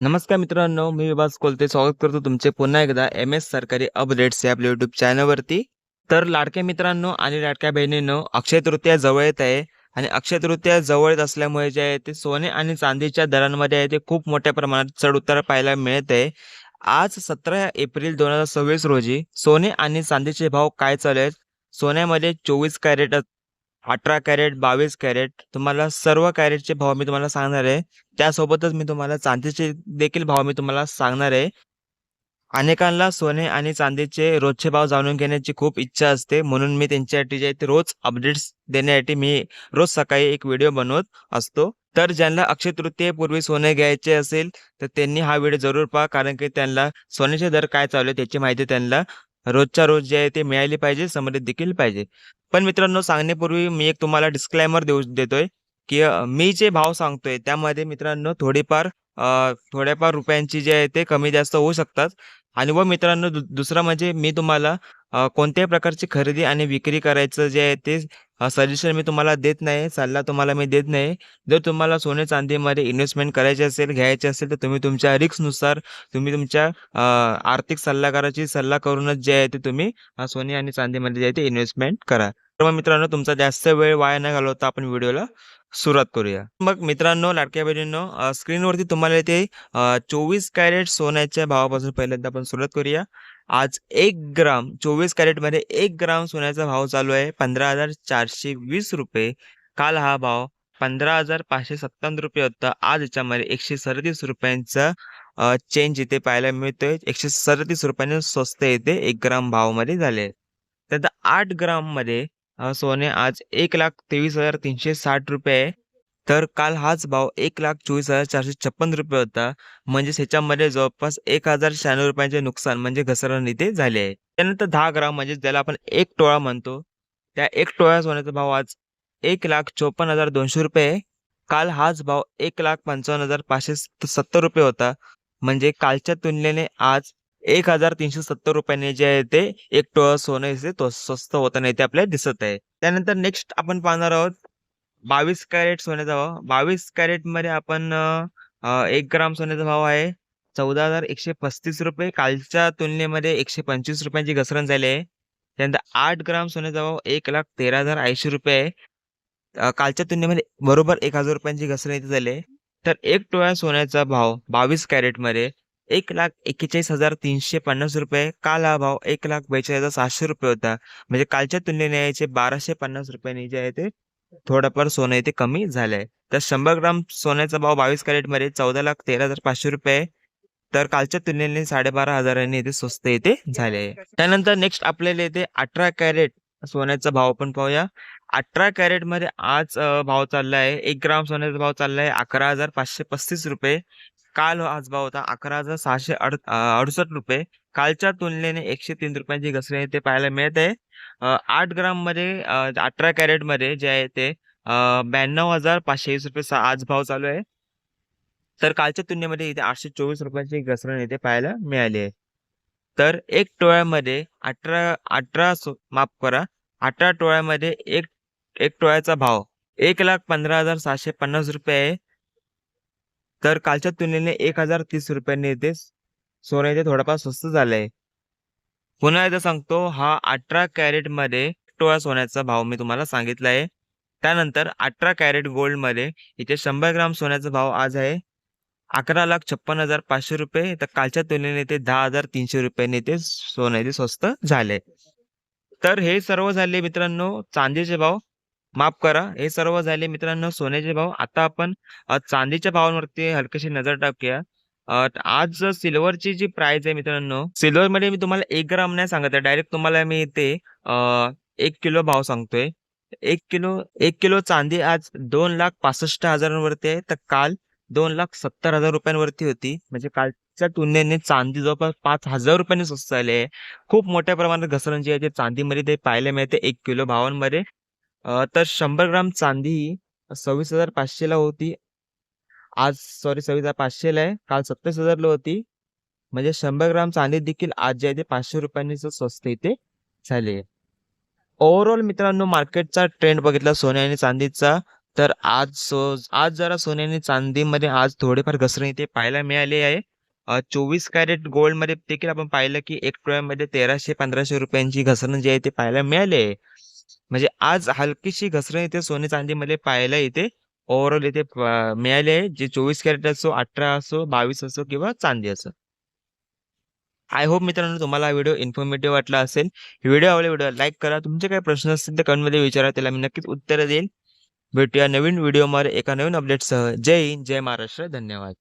नमस्कार मित्रांनो, मी विभास कोलते स्वागत करतो तुमचे पुन्हा एकदा एम-एस सरकारी अपडेट्स या आपल्या यूट्यूब चॅनलवरती. तर लाडक्या मित्रांनो आणि लाडक्या बहिणींनो, अक्षय तृतीया जवळ येत आहे आणि अक्षय तृतीया जवळ येत असल्यामुळे जे आहे ते सोने आणि चांदीच्या दरांमध्ये आहे ते खूप मोठ्या प्रमाणात चढ-उतार पाहायला मिळत आहे. आज 17 एप्रिल 2026 रोजी सोने आणि चांदीचे भाव काय चालू आहेत? सोन्यामध्ये 24 कॅरेट 18 कॅरेट, 22 कॅरेट तुम्हाला सर्व कॅरेटचे भाव मी तुम्हाला सांगणार आहे. त्यासोबतच मी तुम्हाला चांदीचे देखील भाव मी तुम्हाला सांगणार आहे. अनेकांना सोने आणि चांदीचे रोजचे भाव जाणून घेण्याची खूप इच्छा असते. म्हणून मी त्यांच्यासाठी जे आहे ते रोज अपडेट्स देण्यासाठी मी रोज सकाळी एक व्हिडिओ बनवत असतो. तर ज्यांना अक्षय तृतीयेपूर्वी सोने घ्यायचे असेल, तर त्यांनी हा व्हिडिओ जरूर पहा. कारण की त्यांना सोन्याचे दर काय चालू आहे त्याची माहिती त्यांना रोजच्या रोज जे आहे ते मिळाली पाहिजे, समजली देखील पाहिजे. पण मित्रांनो सांगण्यापूर्वी मी एक तुम्हाला डिस्क्लेमर देतोय, की मी जे भाव सांगतोय त्यामध्ये मित्रांनो थोड्याफार रुपयांची जे आहे ते कमी जास्त होऊ शकतात. आणि व मित्रांनो दुसरं म्हणजे मी तुम्हाला कोणत्याही प्रकारची खरेदी आणि विक्री करायचं जे आहे ते सजेशन मी तुम्हाला देत नाही, सल्ला तुम्हाला मी देत नाही. जर तुम्हाला सोने चांदीमध्ये इन्व्हेस्टमेंट करायची असेल, घ्यायची असेल, तर तुम्ही तुमच्या रिस्कनुसार तुम्ही तुमच्या आर्थिक सल्लागाराची सल्ला करूनच जे आहे ते तुम्ही सोने आणि चांदीमध्ये जे आहे ते इन्व्हेस्टमेंट करा. तर मग मित्रांनो तुमचा जास्त वेळ वाया न घालवता आपण व्हिडिओला सुरुवात करूया. मग मित्रांनो, लाडक्या बहिणींनो, स्क्रीनवरती तुम्हाला इथे 24 कॅरेट सोन्याच्या भावापासून पहिल्यांदा आपण सुरुवात करूया. आज 1 ग्राम 24 कॅरेटमध्ये 1 ग्राम सोन्याचा भाव चालू आहे ₹15,420. काल हा भाव ₹15,557 होता. आज याच्यामध्ये ₹137 चेंज इथे पाहायला मिळतोय. ₹137 स्वस्त इथे 1 ग्राम भावामध्ये झाले. त्यानंतर 8 ग्राममध्ये सोने आज ₹1,23,360 आहे. तर काल हाच भाव ₹1,24,456 होता. म्हणजेच ह्याच्यामध्ये जवळपास ₹1,096 चे नुकसान म्हणजे घसरण इथे झाले आहे. त्यानंतर 10 ग्राम म्हणजे ज्याला आपण 1 तोळा म्हणतो. त्या 1 तोळा सोन्याचा भाव आज ₹1,54,200 आहे. काल हाच भाव ₹1,55,570 होता. म्हणजे कालच्या तुलनेने आज ₹1,370 जे आहे ते 1 तोळा सोनं इथे तो स्वस्त होताना इथे आपल्याला दिसत आहे. त्यानंतर नेक्स्ट आपण पाहणार आहोत 22 कॅरेट सोन्याचा भाव. 22 कॅरेटमध्ये आपण 1 ग्राम सोन्याचा भाव आहे ₹14,135. कालच्या तुलनेमध्ये ₹125 ची घसरण झाली आहे. त्यानंतर 8 ग्राम सोन्याचा भाव ₹1,13,080 आहे. कालच्या तुलनेमध्ये बरोबर ₹1,000 ची घसरण इथे झाली आहे. तर 1 तोळा सोन्याचा भाव 22 कॅरेटमध्ये ₹1,41,350. काल हा भाव ₹1,42,700 होता. म्हणजे कालच्या तुलनेने याचे ₹1,250 जे आहे ते थोडंफार सोनं इथे कमी झालंय. तर 100 ग्राम सोन्याचा भाव 22 कॅरेटमध्ये ₹14,13,500 आहे. तर कालच्या तुलनेने 12,500 इथे स्वस्त इथे झाले आहे. त्यानंतर नेक्स्ट आपल्याला इथे 18 कॅरेट सोन्याचा भाव आपण पाहूया. 18 कॅरेटमध्ये आज भाव चालला आहे. 1 ग्राम सोन्याचा भाव चालला आहे ₹11,535. काल हाच भाव होता ₹11,668. कालच्या तुलनेने ₹103 ची घसरण इथे पाहायला मिळत आहे. 8 ग्राममध्ये 18 कॅरेटमध्ये जे आहे ते ₹92,520 आज भाव चालू आहे. तर कालच्या तुलनेमध्ये इथे ₹824 ची घसरण इथे पाहायला मिळाली आहे. तर 1 टोळ्यामध्ये 18 18 माफ करा 18 टोळ्यामध्ये 1 टोळ्याचा भाव ₹1,15,750 आहे. तर कालच्या तुलनेने ₹1,030 इथे सोनं इथे थोडंफार स्वस्त झालंय. पुन्हा एकदा सांगतो, हा 18 कॅरेटमध्ये तोळा सोन्याचा भाव मी तुम्हाला सांगितला आहे. त्यानंतर 18 कॅरेट गोल्डमध्ये इथे 100 ग्राम सोन्याचा भाव आज आहे ₹11,56,500. तर कालच्या तुलनेने ते ₹10,300 ते सोनं इथे स्वस्त झाले. तर हे सर्व झाले मित्रांनो चांदीचे भाव. माफ करा, हे सर्व झाले मित्रांनो सोन्याचे भाव. आता आपण चांदीच्या भावांवरती हलकीशी नजर टाकूया. आज सिल्व्हरची जी प्राइस आहे मित्रांनो, सिल्व्हरमध्ये मी तुम्हाला 1 ग्राम नाही सांगत आहे. डायरेक्ट तुम्हाला मी इथे 1 किलो भाव सांगतोय. 1 किलो चांदी आज 2,65,000 वरती आहे. तर काल 2,70,000 वरती होती. म्हणजे कालच्या तुलनेने चांदी जवळपास ₹5,000 स्वस्त झाली आहे. खूप मोठ्या प्रमाणात घसरण जी आहे ते चांदीमध्ये ते पाहायला मिळते 1 किलो भावांमध्ये. तर 100 ग्राम चांदी 26,500 ला होती. आज सॉरी 26,500 ला आहे. काल 27,000 ला होती. म्हणजे 100 ग्राम चांदी देखील आज जे आहे ते ₹500 स्वस्त इथे झाली आहे. ओव्हरऑल मित्रांनो मार्केटचा ट्रेंड बघितला सोने आणि चांदीचा तर आज जरा सोने आणि चांदीमध्ये आज थोडेफार घसरण इथे पाहायला मिळाली आहे. 24 कॅरेट गोल्डमध्ये देखील आपण पाहिलं की 1 तोळ्यामध्ये 1300-1500 रुपयांची घसरण जी आहे ती पाहायला मिळाली आहे. म्हणजे आज हलकीशी घसरण इथे सोने चांदीमध्ये पाहायला इथे ओव्हरऑल इथे मिळाली आहे. जे 24 कॅरेट असो, 18 असो, 22 असो किंवा चांदी असो. आय होप मित्रांनो तुम्हाला हा व्हिडिओ इन्फॉर्मेटिव्ह वाटला असेल. व्हिडिओ आवडला व्हिडिओ लाईक करा. तुमचे काही प्रश्न असतील तर कमेंटमध्ये विचारा. त्याला मी नक्कीच उत्तरं देईन. भेटूया नवीन व्हिडिओमध्ये एका नवीन अपडेटसह. जय हिंद, जय महाराष्ट्र. धन्यवाद.